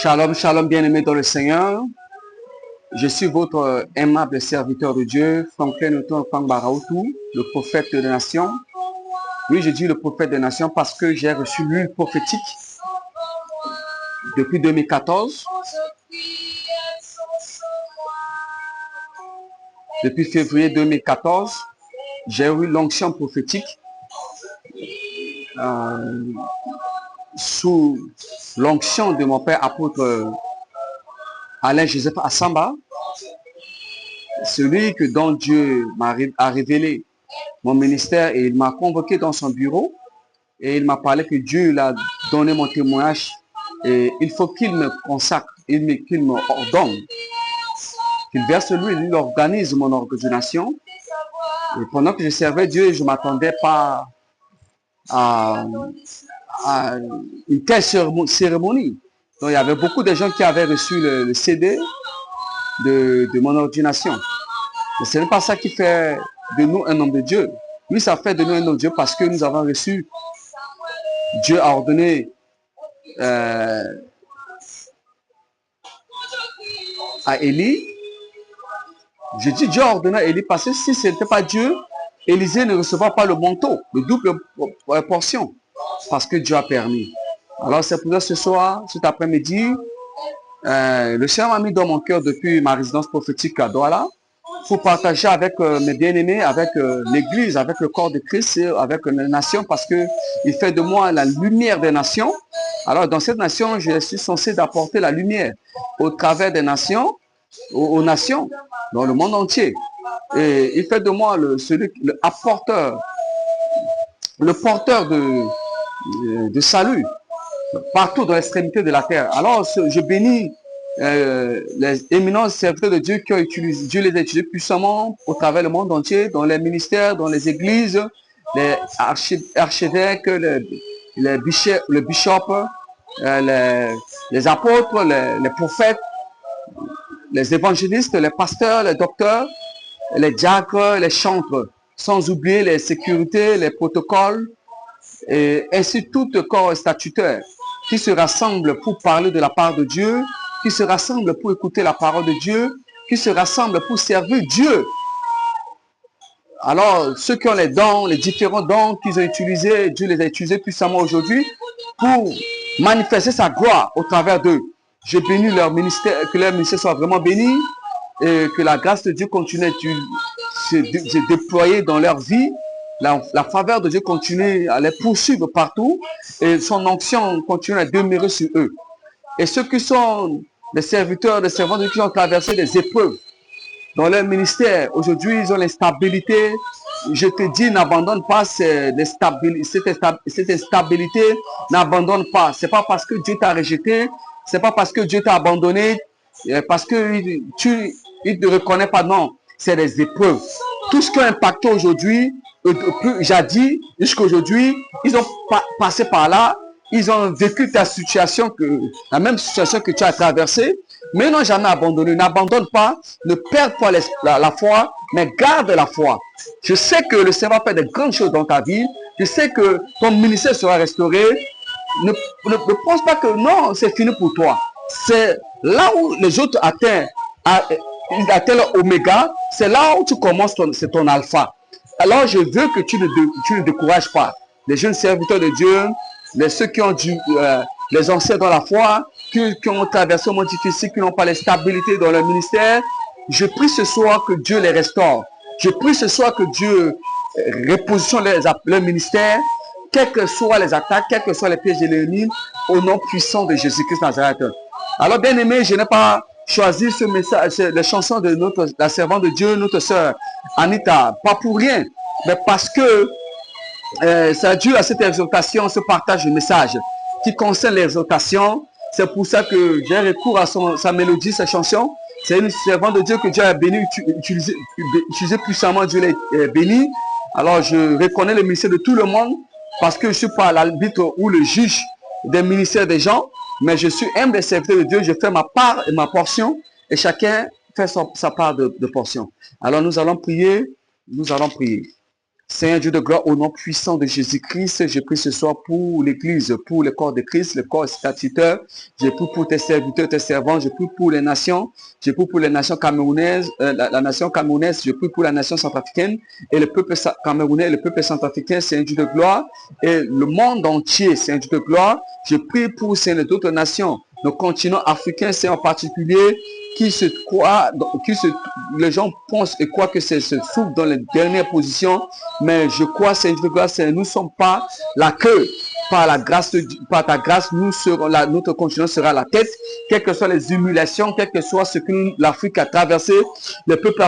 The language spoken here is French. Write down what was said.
Shalom, shalom, bien-aimés dans le Seigneur. Je suis votre aimable serviteur de Dieu, Franklin Newton Baraoutou, le prophète des nations. Oui, je dis le prophète des nations parce que j'ai reçu l'huile prophétique depuis 2014. Depuis février 2014, j'ai eu l'onction prophétique sous l'onction de mon père apôtre Alain Joseph Assamba, celui dont Dieu a révélé mon ministère, et il m'a convoqué dans son bureau et il m'a parlé que Dieu l'a donné mon témoignage et il faut qu'il me consacre, qu'il me ordonne, qu'il verse lui, il organise mon organisation. Et pendant que je servais Dieu, je ne m'attendais pas à une telle cérémonie. Donc, il y avait beaucoup de gens qui avaient reçu le CD de mon ordination. Mais ce n'est pas ça qui fait de nous un homme de Dieu. Oui, ça fait de nous un homme de Dieu parce que nous avons reçu, Dieu a ordonné à Élie. Je dis Dieu a ordonné à Élie parce que si ce n'était pas Dieu, Élisée ne recevra pas le manteau, le double portion, parce que Dieu a permis. Alors c'est pour ça ce soir, cet après-midi, le Seigneur m'a mis dans mon cœur depuis ma résidence prophétique à Douala pour partager avec mes bien-aimés, avec l'Église, avec le corps de Christ, et avec les nations, parce qu'il fait de moi la lumière des nations. Alors dans cette nation, je suis censé d'apporter la lumière au travers des nations, aux nations, dans le monde entier. Et il fait de moi le porteur de salut partout dans l'extrémité de la terre. Alors je bénis les éminents serviteurs de Dieu qui ont utilisé, Dieu les a utilisés puissamment au travers le monde entier, dans les ministères, dans les églises, les archevêques, les bishops, les apôtres, les prophètes, les évangélistes, les pasteurs, les docteurs, les diacres, les chantres, sans oublier les sécurités, les protocoles, et ainsi tout le corps statutaire qui se rassemble pour parler de la part de Dieu, qui se rassemble pour écouter la parole de Dieu, qui se rassemble pour servir Dieu. Alors, ceux qui ont les dons, les différents dons qu'ils ont utilisés, Dieu les a utilisés puissamment aujourd'hui pour manifester sa gloire au travers d'eux. Je bénis leur ministère, que leur ministère soit vraiment béni et que la grâce de Dieu continue à se déployer dans leur vie. La faveur de Dieu continue à les poursuivre partout et son onction continue à demeurer sur eux. Et ceux qui sont des serviteurs, des servants de Dieu qui ont traversé des épreuves dans leur ministère, aujourd'hui ils ont l'instabilité. Je te dis, n'abandonne pas cette instabilité, n'abandonne pas. C'est pas parce que Dieu t'a rejeté, c'est pas parce que Dieu t'a abandonné, parce que il ne te reconnaît pas, non. C'est des épreuves. Tout ce qui a impacté aujourd'hui, jadis, jusqu'à aujourd'hui, ils ont passé par là, ils ont vécu ta situation, la même situation que tu as traversée, mais ils n'ont jamais abandonné. N'abandonne pas, ne perds pas la foi, mais garde la foi. Je sais que le Seigneur va faire de grandes choses dans ta vie. Je sais que ton ministère sera restauré. Ne pense pas que non, c'est fini pour toi. C'est là où les autres atteignent leur oméga, c'est là où tu commences, c'est ton alpha. Alors je veux que tu ne décourages pas les jeunes serviteurs de Dieu, ceux qui ont les anciens dans la foi, qui ont traversé un moment difficile, qui n'ont pas la stabilité dans leur ministère. Je prie ce soir que Dieu les restaure. Je prie ce soir que Dieu repositionne leur ministère, quelles que soient les attaques, quels que soient les pièges de l'ennemi, au nom puissant de Jésus-Christ Nazareth. Alors bien aimé, je n'ai pas choisi ce message, les chansons de la servante de Dieu, notre sœur Anita, pas pour rien, mais parce que c'est dû à cette exhortation, ce partage de message qui concerne l'exhortation. C'est pour ça que j'ai recours à sa mélodie, sa chanson. C'est une servante de Dieu que Dieu a béni, utilisé puissamment, Dieu l'a béni. Alors je reconnais le ministère de tout le monde parce que je ne suis pas l'arbitre ou le juge des ministères des gens, mais je suis un des serviteurs de Dieu, je fais ma part et ma portion, et chacun fait sa part de portion. Alors nous allons prier, Seigneur Dieu de gloire, au nom puissant de Jésus-Christ, je prie ce soir pour l'Église, pour le corps de Christ, le corps statutaire. Je prie pour tes serviteurs, tes servants. Je prie pour les nations. Je prie pour les nations camerounaises, la nation camerounaise. Je prie pour la nation centrafricaine et le peuple camerounais, le peuple centrafricain, Seigneur Dieu de gloire, et le monde entier, Seigneur Dieu de gloire. Je prie pour Seigneur d'autres nations, nos continents africains, Seigneur en particulier, qui se croient, les gens pensent et croient que c'est se trouve dans les dernières positions, mais je crois, Seigneur de gloire, nous ne sommes pas la queue. Par la grâce, par ta grâce, nous serons là, notre continent sera la tête, quelles que soient les humiliations, quel que soit ce que l'Afrique a traversé, le peuple